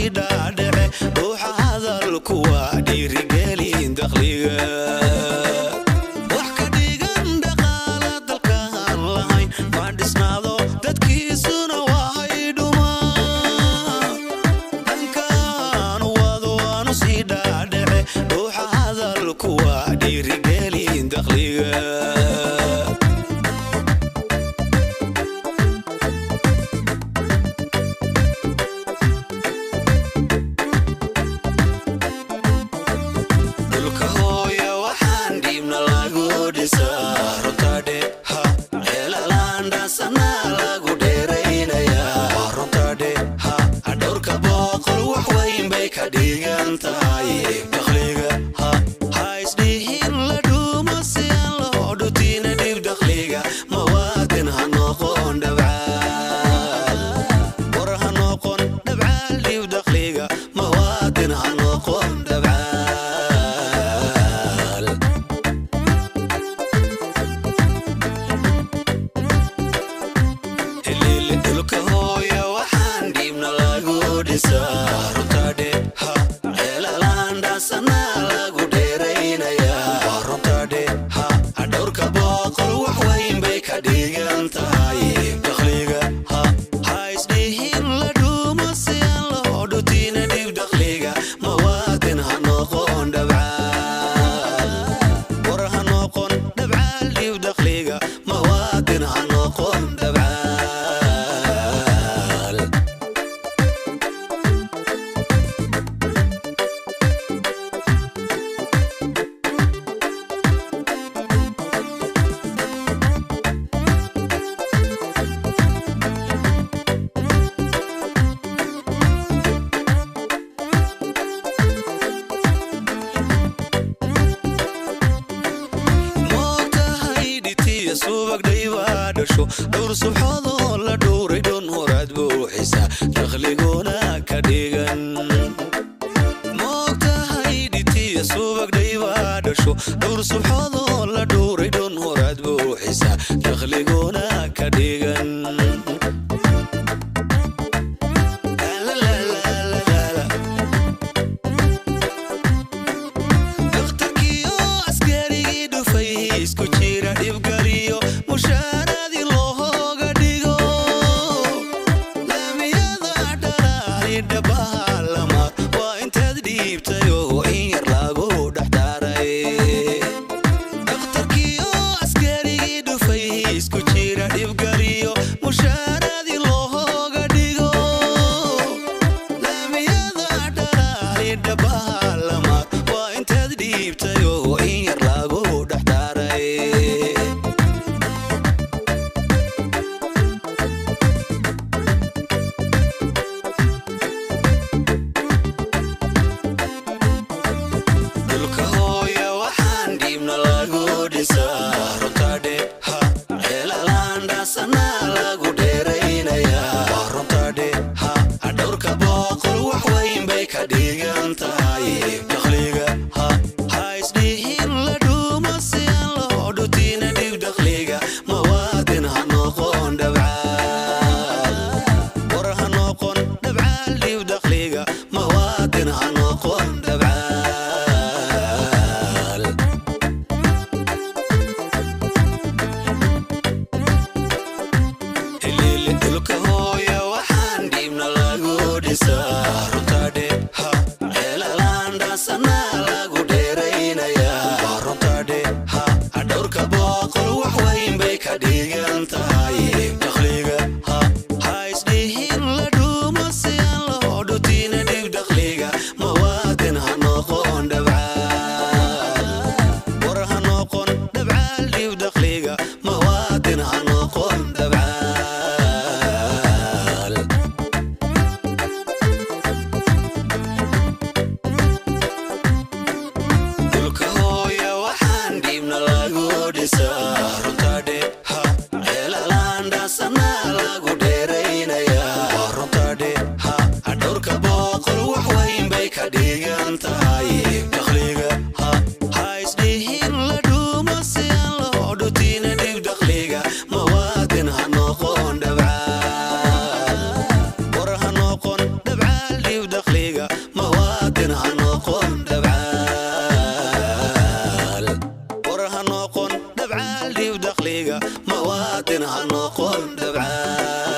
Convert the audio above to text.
سيدا دعي روح هذا الكوا ديري قالين دقليقا وحكديقان دقالة دلكا اللهين ما دسنادو دادكيسونا وايدو ما دنكان وادوانو سيدا دعي روح هذا الكوا ديري قالين دقليقا muwaadin hanoqon dhabcaal war hanoqon dhabcaal dhiib daqliga muwaadin hanoqon dhabcaal hilili dhulka hooya waxaan dhiibna lagu dhisaa runtadhe ha ceelalaandhaasana lagu dheeraynayaa runtadhe ha adhowrka boqol wax weyn bay ka dhigan tahay daqliga ha isdhihin la dhuumo si aan loo dhutiina dhiib daqliga muwaadin hanoqon dhabcaal war hanoqon dhabcaal dhiib daqliga muwaadin hanoqon dhabcaal subag dhayba dhasho dhowr subxoodoo la dhowray dhon horaad buuxisa daqliguna ka dhigan moogtahay dhitiya subag dhayba dhasho dhowr subxoodoo la dhowray dhon horaad buuxisa daqliguna ka dhigan hanoqon dhabcaal dhiib daqliga muwaadin hanoqon dhabcaal